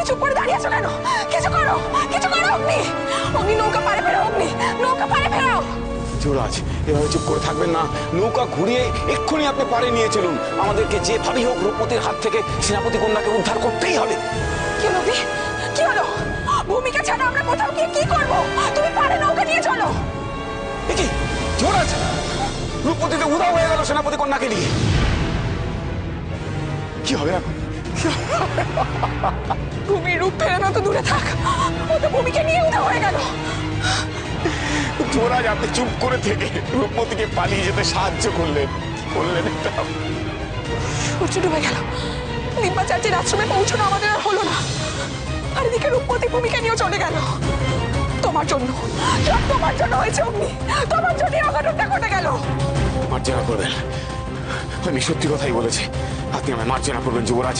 চুপ করে দাঁড়িয়ে আছো কেন? কিছু করো, কিছু করো অগ্নি। অগ্নি নৌকা পারে ফেরাও, অগ্নি নৌকা পারে ফেরাও। যুবরাজ, এভাবে চুপ করে থাকবেন না। নৌকা ঘুরিয়ে এক্ষুনি আপনি পারে নিয়ে চলুন। আমাদেরকে যেভাবেই হোক রূপমতির হাত থেকে সেনাপতি কন্যাকে উদ্ধার করতেই হবে। কি হলো অগ্নি? কি হলো? ভূমিকা ছাড়া আমরা কোথাও গিয়ে কি করবো? তুমি পারে নৌকা নিয়ে চলো। কি যুবরাজ, রূপমতিতে উধাও হয়ে গেল সেনাপতি কন্যাকে নিয়ে। কি হবে এখন? ভূমির রূপ ফেরানো তো দূরে থাক, ও তো ভূমিকে নিয়ে উধাও হয়ে গেল। যুবরাজ, আপনি চুপ করে থেকে রূপমতিকে পালিয়ে যেতে সাহায্য করলেন। এটা সূর্য ডুবে গেল, দিব্যাচার্যের আশ্রমে পৌঁছানো আমাদের আর হলো না। আর এদিকে রূপমতি ভূমিকে নিয়েও চলে গেল। তোমার জন্য, তোমার জন্য হয়েছে অগ্নি, তোমার জন্য অঘটনটা ঘটে গেল। মার্জনা করবেন, আমি সত্যি কথাই বলেছি। আপনি আমায় মার্জনা করবেন যুবরাজ,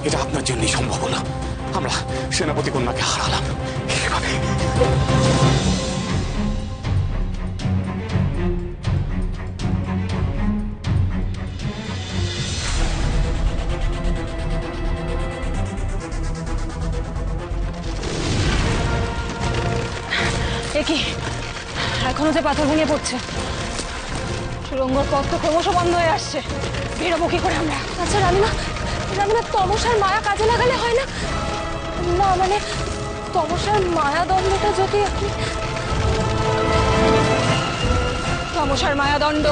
এটা আপনার জন্যই সম্ভব হলো। আমরা সেনাপতি কন্যাকে হারালাম কিভাবে? কি এখনো যে পাথর ভেঙে পড়ছে, সুড়ঙ্গর পথ তো ক্রমশ বন্ধ হয়ে আসছে। বেরোবো কি করে আমরা? আচ্ছা রানীমা, রানীমা তমসার মায়া কাজে লাগালে হয় না? না মানে তমসার মায়াদণ্ডটা যদি আপনি... তমসার মায়াদণ্ড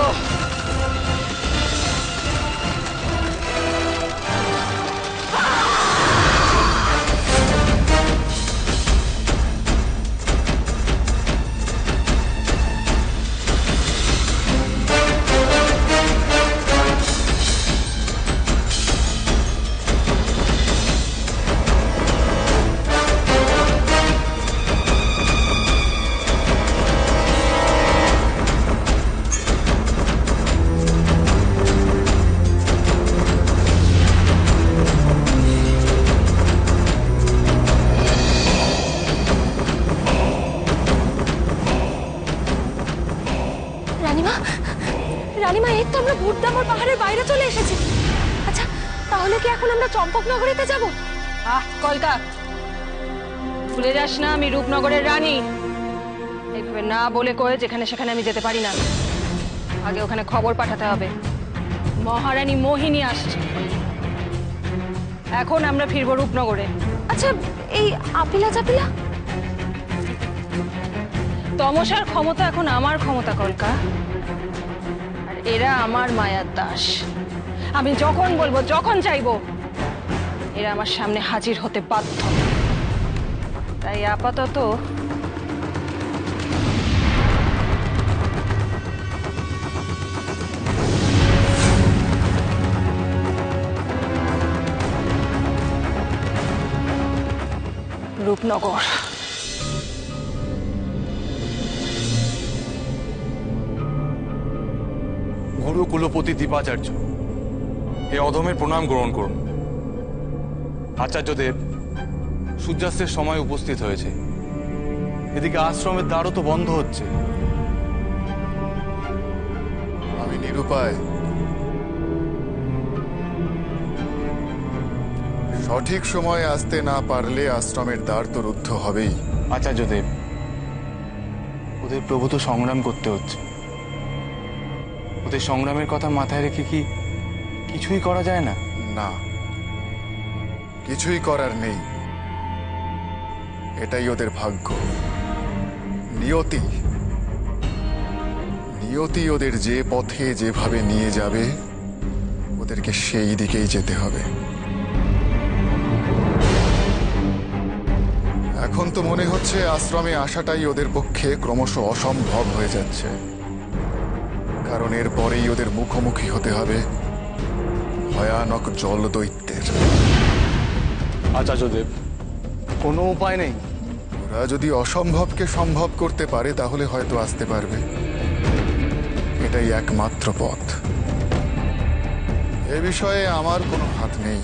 রানীমা, এই তো আমরা ভূতদামর পাহাড়ের বাইরে চলে এসেছি। আচ্ছা তাহলে কি এখন আমরা চম্পকনগরেতে যাব? কলকা, ভুলে যাস না আমি রূপনগরের রানী। এইভাবে না বলে কয়ে যেখানে সেখানে আমি যেতে পারি না। আগে ওখানে খবর পাঠাতে হবে মহারানী মোহিনী আসছে। এখন আমরা ফিরবো রূপনগরে। আচ্ছা এই আপিলা চাপিলা? তমসার ক্ষমতা এখন আমার ক্ষমতা কলকা, আর এরা আমার মায়ার দাস। আমি যখন বলবো, যখন চাইবো, এরা আমার সামনে হাজির হতে বাধ্য। তাই আপাতত রূপনগর। গুরু কুলপতি দীপাচার্য, এই অধমের প্রণাম গ্রহণ করুন। আচার্যদেব সূর্যাস্তের সময় উপস্থিত হয়েছে। এদিকে আশ্রমের দ্বারও তো বন্ধ হচ্ছে। আমি নিরুপায়। সঠিক সময়ে আসতে না পারলে আশ্রমের দ্বার তো রুদ্ধ হবেই। আচার্যদেব, ওদের প্রভু তো সংগ্রাম করতে হচ্ছে। ওদের সংগ্রামের কথা মাথায় রেখে কি কিছুই করা যায় না? না, কিছুই করার নেই। এটাই ওদের ভাগ্য, নিয়তি। নিয়তি ওদের যে পথে যেভাবে নিয়ে যাবে, ওদেরকে সেই দিকেই যেতে হবে। এখন তো মনে হচ্ছে আশ্রমে আসাটাই ওদের পক্ষে ক্রমশ অসম্ভব হয়ে যাচ্ছে। কারণ এরপরেই ওদের মুখোমুখি হতে হবে ভয়ানক জলদৈত্যের। আচার্যদেব, কোনো উপায় নেই? ওরা যদি অসম্ভবকে সম্ভব করতে পারে তাহলে হয়তো আসতে পারবে। এটাই একমাত্র পথ। এ বিষয়ে আমার কোনো হাত নেই।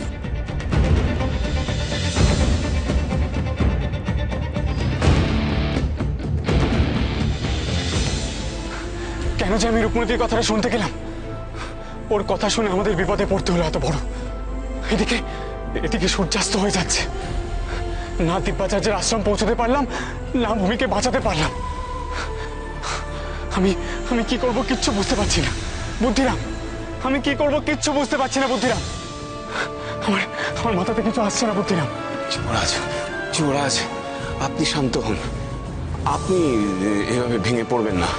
কেন যে আমি রূপমতির কথাটা শুনতে গেলাম? ওর কথা শুনে আমাদের বিপদে পড়তে হলো এত বড়। এদিকে সূর্যাস্ত হয়ে যাচ্ছে। না দিব্যাচার্যের আশ্রম পৌঁছতে পারলাম, না ভূমিকে বাঁচাতে পারলাম। আমি আমি কি করব কিচ্ছু বুঝতে পারছি না বুদ্ধিরাম। আমি কি করব কিচ্ছু বুঝতে পারছি না বুদ্ধিরাম। আমার আমার মাথাতে কিছু আসছে না বুদ্ধিরাম। যুবরাজ, যুবরাজ, আপনি শান্ত হন। আপনি এভাবে ভেঙে পড়বেন না।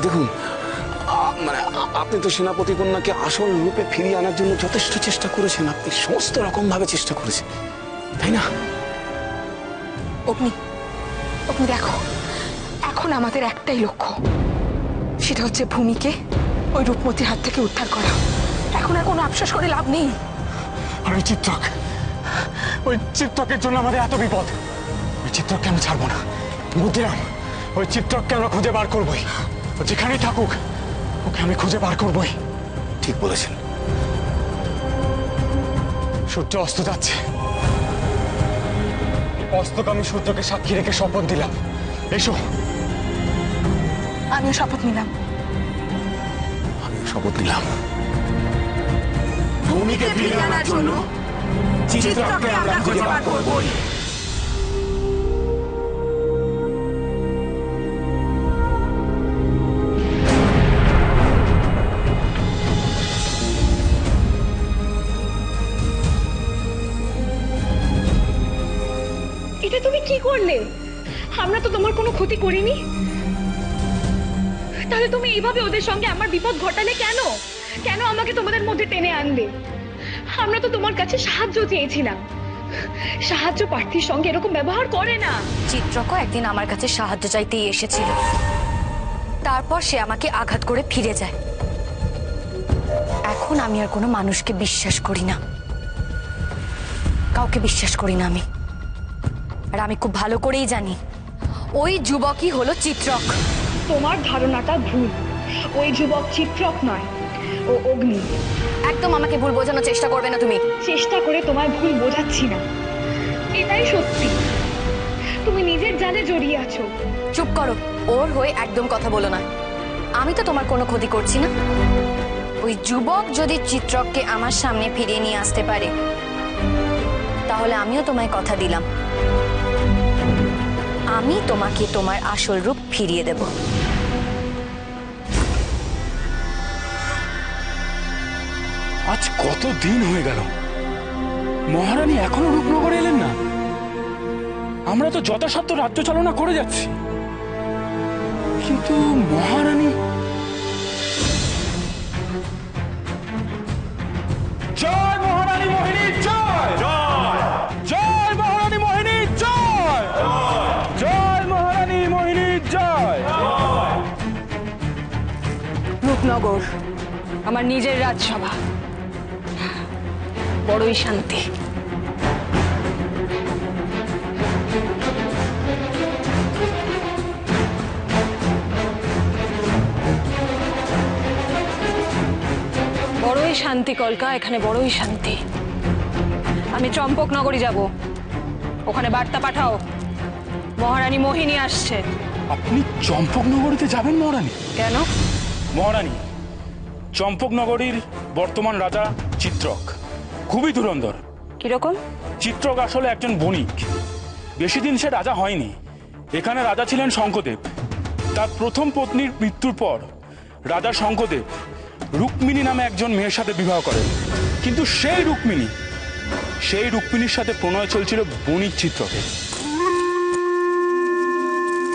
দেখুন, মানে আপনি তো সেনাপতি কন্যাকে আসল রূপে ফিরিয়ে আনার জন্য যথেষ্ট চেষ্টা করেছেন। আপনি সমস্ত রকম ভাবে চেষ্টা করেছেন, তাই না? অগ্নি, অগ্নি দেখো, এখন আমাদের একটাই লক্ষ্য, সেটা হচ্ছে ভূমিকে ওই রূপমতির হাত থেকে উদ্ধার করা। এখন আর কোনো আফসোস করে লাভ নেই। আর ওই চিত্রকের জন্য আমাদের এত বিপদ। ওই চিত্রককে আমি ছাড়বো না বুদ্ধিরাম। ওই চিত্রককে আমরা খুঁজে বার করবোই। ও যেখানেই থাকুক ওকে আমি খুঁজে বার করবোই। ঠিক বলেছেন। সূর্য অস্ত যাচ্ছে। অস্তগামী সূর্যকে সাক্ষী রেখে শপথ দিলাম। এসো। আমিও শপথ নিলাম। আমিও শপথ নিলাম। ভূমিকে ফিরিয়ে আনার জন্য চিত্রককে আমরা খুঁজে বার করবই। এটা তুমি কি করলে? আমরা তো তোমার কোনো ক্ষতি করিনি, তাহলে তুমি এইভাবে ওদের সঙ্গে আমার বিপদ ঘটালে কেন? কেন আমাকে তোমাদের মধ্যে টেনে আনলে? আমরা তো তোমার কাছে সাহায্য চেয়েছিলাম। সাহায্য প্রার্থীর সঙ্গে এরকম ব্যবহার করে না। চিত্রকও একদিন আমার কাছে সাহায্য চাইতেই এসেছিল, তারপর সে আমাকে আঘাত করে ফিরে যায়। এখন আমি আর কোনো মানুষকে বিশ্বাস করি না, কাউকে বিশ্বাস করি না আমি। আর আমি খুব ভালো করেই জানি ওই যুবকই হলো চিত্রক। তোমার ধারণাটা ভুল। ওই যুবক চিত্রক নয়, ও অগ্নি। একদম আমাকে ভুল বোঝানোর চেষ্টা করবে না তুমি। চেষ্টা করে তোমায় ভুল বোঝাচ্ছি না, এটাই সত্যি। তুমি নিজের জালে জড়িয়ে আছো। চুপ করো, ওর হয়ে একদম কথা বলো না। আমি তো তোমার কোনো ক্ষতি করছি না। ওই যুবক যদি চিত্রককে আমার সামনে ফিরিয়ে নিয়ে আসতে পারে, তাহলে আমিও তোমায় কথা দিলাম, আমি তোমাকে তোমার আসল রূপ ফিরিয়ে দেব। আজ কত দিন হয়ে গেল, মহারানী এখনো রূপনগরে এলেন না। আমরা তো যথাসাধ্য রাজ্য চালনা করে যাচ্ছি, কিন্তু মহারানী। জয় মহারানী মোহিনী জয়! জয় মহারানী মোহিনী জয়! জয় মহারানী মোহিনী জয়! রূপনগর আমার নিজের রাজসভা, বড়ই শান্তি। বড়ই শান্তি কলকা, এখানে বড়ই শান্তি। আমি চম্পকনগরী যাব, ওখানে বার্তা পাঠাও মহারানী মোহিনী আসছে। আপনি চম্পকনগরীতে যাবেন মহারানী? কেন? মহারানী, চম্পকনগরীর বর্তমান রাজা চিত্রক খুবই ধুরন্ধর। কিরকম? চিত্রক আসলে একজন বণিক। বেশি দিন সে রাজা হয়নি। এখানে রাজা ছিলেন শঙ্কদেব। তার প্রথম পত্নীর মৃত্যুর পর রাজা শঙ্কদেব রুক্মিণী নামে একজন মেয়ের সাথে বিবাহ করেন। কিন্তু সেই রুক্মিণীর সাথে প্রণয় চলছিল বণিক চিত্রকের।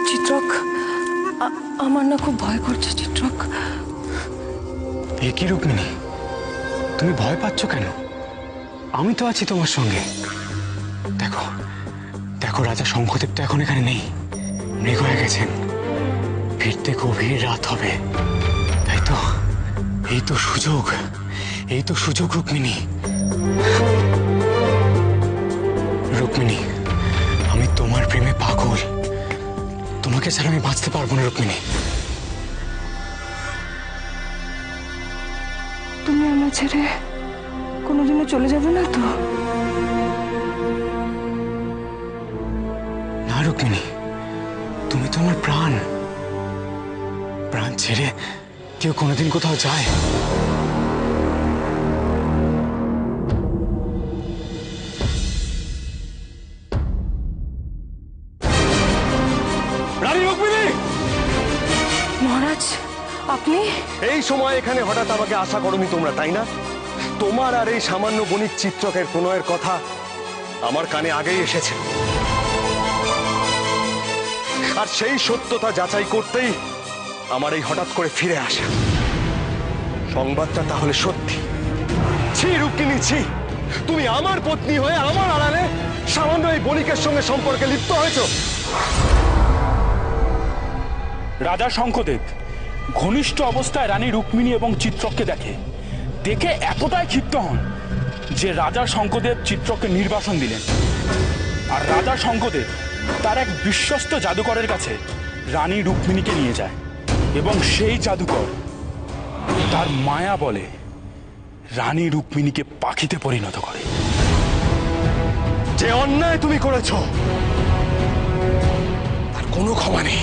চিত্রক, আমার না খুব ভয় করছে চিত্রক। এ কি রুক্মিণী, তুমি ভয় পাচ্ছ কেন? আমি তো আছি তোমার সঙ্গে। দেখো দেখো, রাজা শঙ্কদেব তো এখন এখানে নেই, মৃগ হয়ে গেছেন। ফিরতে গভীর রাত হবে, তাই তো? এই তো সুযোগ, এই তো সুযোগ রুক্মিণী। রুক্মিণী, আমি তোমার প্রেমে পাগল। তোমাকে ছাড়া আমি বাঁচতে পারবো না রুক্মিণী। তুমি আমার ছেড়ে কোনোদিনও চলে যাবে না তো? না রুক্মিণী, তুমি তো আমার প্রাণ। প্রাণ ছেড়ে কেউ কোনোদিন কোথাও যায়? আপনি? এই সময় এখানে হঠাৎ আমাকে আশা করনি তোমরা, তাই না? তোমার আর এই সামান্য বণিক চিত্রকের প্রণয়ের কথা আমার কানে আগেই এসেছে, আর সেই সত্যতা যাচাই করতেই আমার এই হঠাৎ করে ফিরে আসা। সংবাদটা তাহলে সত্যি? ছি রুক্মিণী, ছি! তুমি আমার পত্নী হয়ে আমার আড়ালে সামান্য এই বণিকের সঙ্গে সম্পর্কে লিপ্ত হয়েছো। রাজা শঙ্খদেব ঘনিষ্ঠ অবস্থায় রানী রুক্মিণী এবং চিত্রককে দেখে এতটাই ক্ষিপ্ত হন যে রাজা শঙ্খদেব চিত্রককে নির্বাসন দিলেন। আর রাজা শঙ্খদেব তার এক বিশ্বস্ত জাদুকরের কাছে রানী রুক্মিণীকে নিয়ে যায় এবং সেই জাদুকর তার মায়া বলে রানী রুক্মিণীকে পাখিতে পরিণত করে। যে অন্যায় তুমি করেছো তার কোনো ক্ষমা নেই।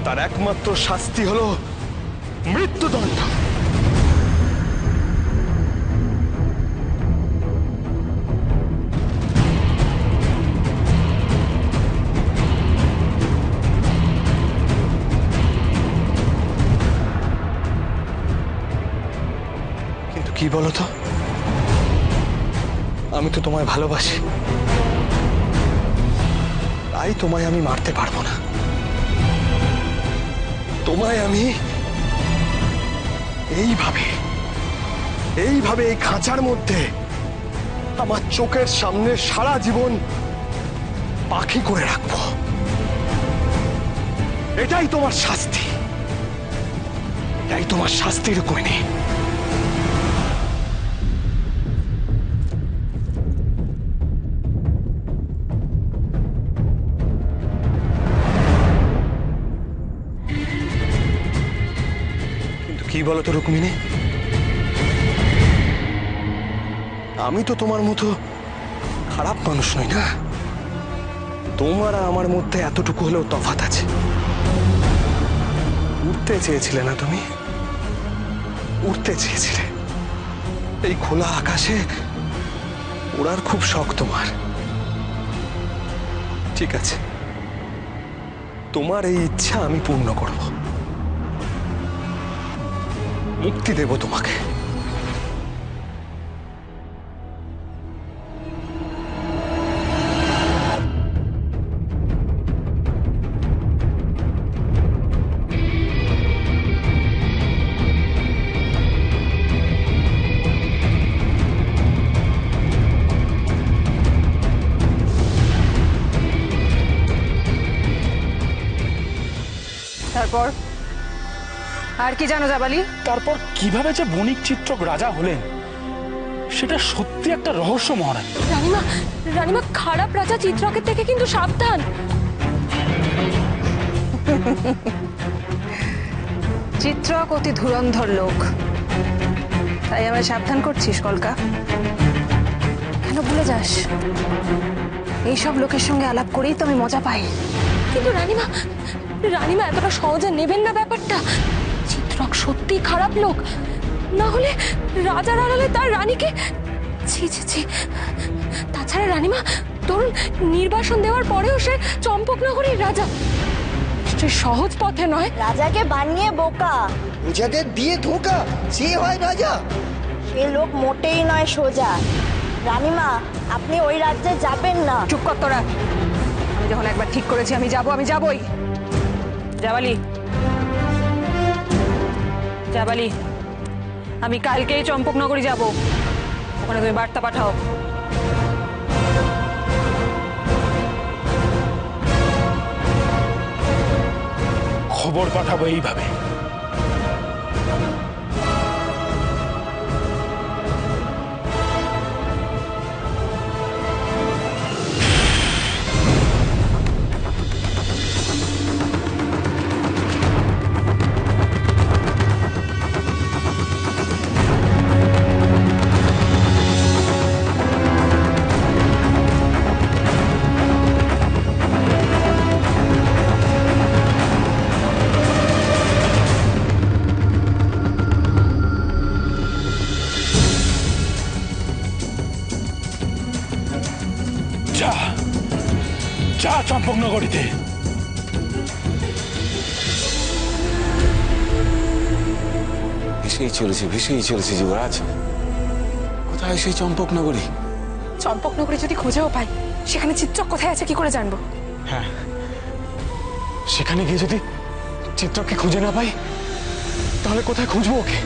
তার একমাত্র শাস্তি হলো মৃত্যুদণ্ড। কিন্তু কি বলতো, আমি তো তোমায় ভালোবাসি, তাই তোমায় আমি মারতে পারবো না। তোমায় আমি এইভাবে এই খাঁচার মধ্যে আমার চোখের সামনে সারা জীবন পাখি করে রাখবো। এটাই তোমার শাস্তি, এটাই তোমার শাস্তি রুক্মিণী। কি বলো তো রুক্মিণী, আমি তো তোমার মতো খারাপ মানুষ নই না। তোমার আর আমার মধ্যে এতটুকু হলেও তফাৎ আছে। উঠতে চেয়েছিলে না তুমি? উঠতে চেয়েছিলে। এই খোলা আকাশে ওড়ার খুব শখ তোমার। ঠিক আছে, তোমার এই ইচ্ছা আমি পূর্ণ করব। মুক্তি দেব তোমাকে। তারপর আর কি জানো জাবালি? তারপর কিভাবে যে বণিক চিত্রক রাজা হলেন সেটা সত্যি একটা রহস্য মহারানী। রানীমা, রানীমা, খারাপ রাজা চিত্রকের থেকে কিন্তু সাবধান। চিত্রক অতি ধুরন্ধর লোক, তাই আমায় সাবধান করছিস কলকা? কেন ভুলে যাস, এইসব লোকের সঙ্গে আলাপ করেই তো আমি মজা পাই। কিন্তু রানীমা, রানীমা এতটা সহজে নেবেন না ব্যাপারটা। চিত্রক সত্যি খারাপ লোক, না হলে রাজার আড়ালে তার রানীকে। ছি ছি ছি। তাছাড়া রানীমা, ধরুন নির্বাসন দেওয়ার পরেও সে চম্পকনগরীর রাজা, নিশ্চয়ই সহজ পথে নয়। রাজাকে বানিয়ে বোকা, প্রজাদের দিয়ে ধোঁকা, সে হয় রাজা? সে লোক মোটেই নয় সোজা। রানীমা, আপনি ওই রাজ্যে যাবেন না। চুপ কর তোরা। আমি যখন একবার ঠিক করেছি আমি যাব, আমি যাবই। জাবালি, জাবালি, আমি কালকেই চম্পকনগরী যাব। ওখানে তুমি বার্তা পাঠাও। খবর পাঠাবো এইভাবে। যা যা চম্পকনগরীতে। ভেসেই চলেছে যুবরাজ। কোথায় সেই চম্পকনগরী? চম্পকনগরে যদি খুঁজেও পাই, সেখানে চিত্রক কোথায় আছে কি করে জানবো? হ্যাঁ, সেখানে গিয়ে যদি চিত্রককে খুঁজে না পাই, তাহলে কোথায় খুঁজবো ওকে?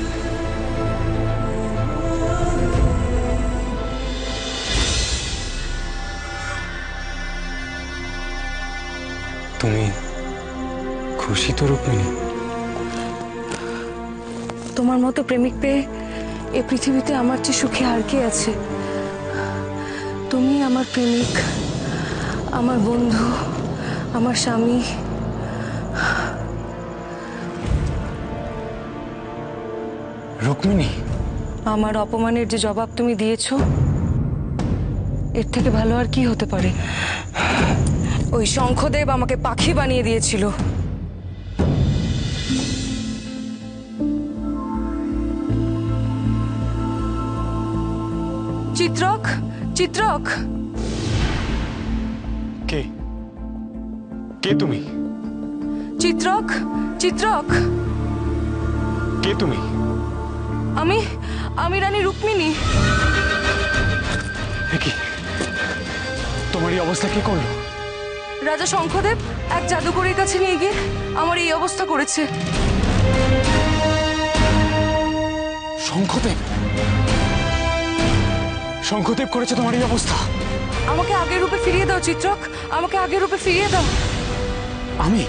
তুমি খুশি তো রুক্মিণী? তোমার মতো প্রেমিক পেয়ে এ পৃথিবীতে আমার চেয়ে সুখী আর কে আছে? তুমি আমার প্রেমিক, আমার বন্ধু, আমার স্বামী। রুক্মিণী, আমার অপমানের যে জবাব তুমি দিয়েছো, এর থেকে ভালো আর কি হতে পারে? ওই শঙ্খদেব আমাকে পাখি বানিয়ে দিয়েছিল। চিত্রক, চিত্রক, কে কে তুমি? চিত্রক, চিত্রক, কে তুমি? আমি আমি রানী রুক্মিণী। কি তোমার এই অবস্থা কি করলো? রাজা শঙ্খদেব এক জাদুকরের কাছে নিয়ে গিয়ে আমার এই অবস্থা করেছে। শঙ্খদেব? শঙ্খদেব করেছে তোমার এই অবস্থা? আমাকে আগের রূপে ফিরিয়ে দাও চিত্রক, আমাকে আগের রূপে ফিরিয়ে দাও। আমি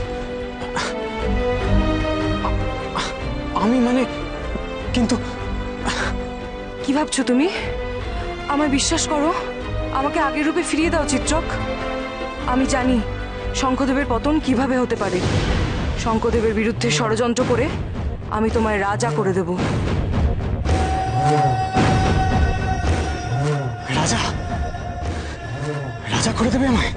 আমি মানে, কিন্তু কি ভাবছো তুমি? আমায় বিশ্বাস করো, আমাকে আগের রূপে ফিরিয়ে দাও চিত্রক। আমি জানি শঙ্খদেবের পতন কিভাবে হতে পারে। শঙ্খদেবের বিরুদ্ধে ষড়যন্ত্র করে আমি তোমায় রাজা করে দেব। রাজা? রাজা করে দেবে আমায়?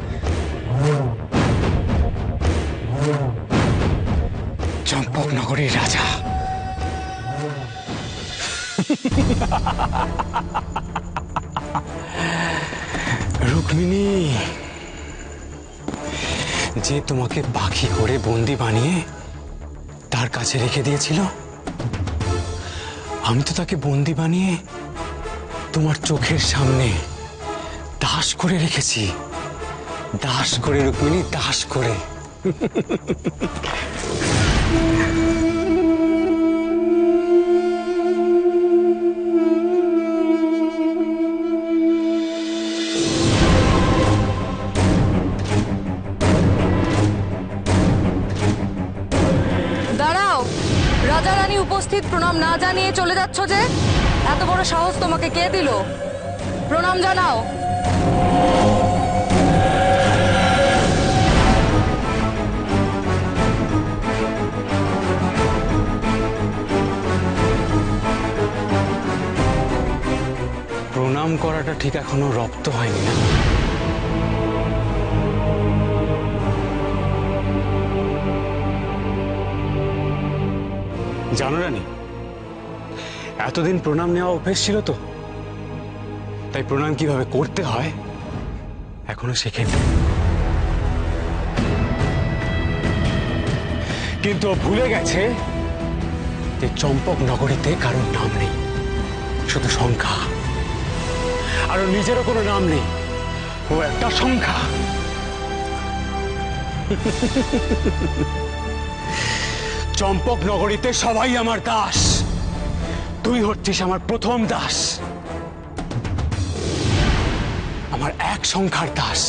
চম্পকনগরীর রাজা? রুক্মিণী, যে তোমাকে পাখি করে বন্দি বানিয়ে তার কাছে রেখে দিয়েছিল, আমি তো তাকে বন্দি বানিয়ে তোমার চোখের সামনে দাস করে রেখেছি। দাস করে রুক্মিণী, দাস করে। দাঁড়াও, রাজা রানী উপস্থিত, প্রণাম না জানিয়ে চলে যাচ্ছ যে? এত বড় সাহস তোমাকে কে দিল? প্রণাম জানাও। প্রণাম করাটা ঠিক এখনো রপ্ত হয়নি না? জানো রানী, এতদিন প্রণাম নেওয়া অভ্যেস ছিল তো, তাই প্রণাম কিভাবে করতে হয় এখনো শেখেনি। কিন্তু ও ভুলে গেছে যে চম্পক নগরীতে কারোর নাম নেই, শুধু সংখ্যা। আর ওর নিজেরও কোনো নাম নেই, ও একটা সংখ্যা। চম্পক নগরীতে সবাই আমার দাস, তুই হচ্ছিস আমার প্রথম দাস, আমার এক সংখ্যার দাস।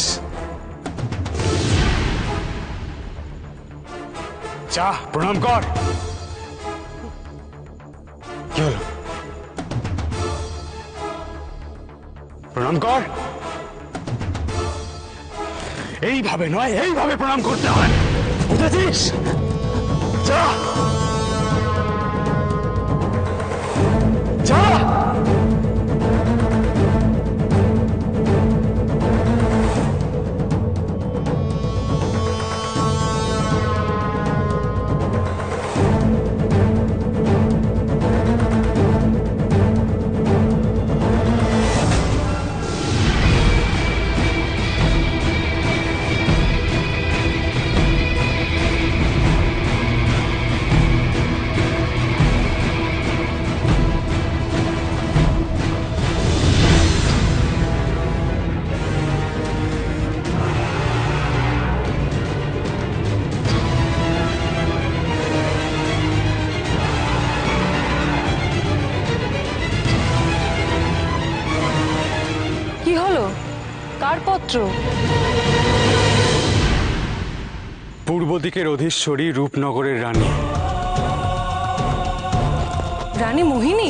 যা প্রণাম কর। কি হলো? প্রণাম কর। এইভাবে নয়, এইভাবে প্রণাম করতে হয়, বুঝেছিস? যা যা। পূর্ব দিকের অধীশ্বরী রূপনগরের রানী। রানী মোহিনী?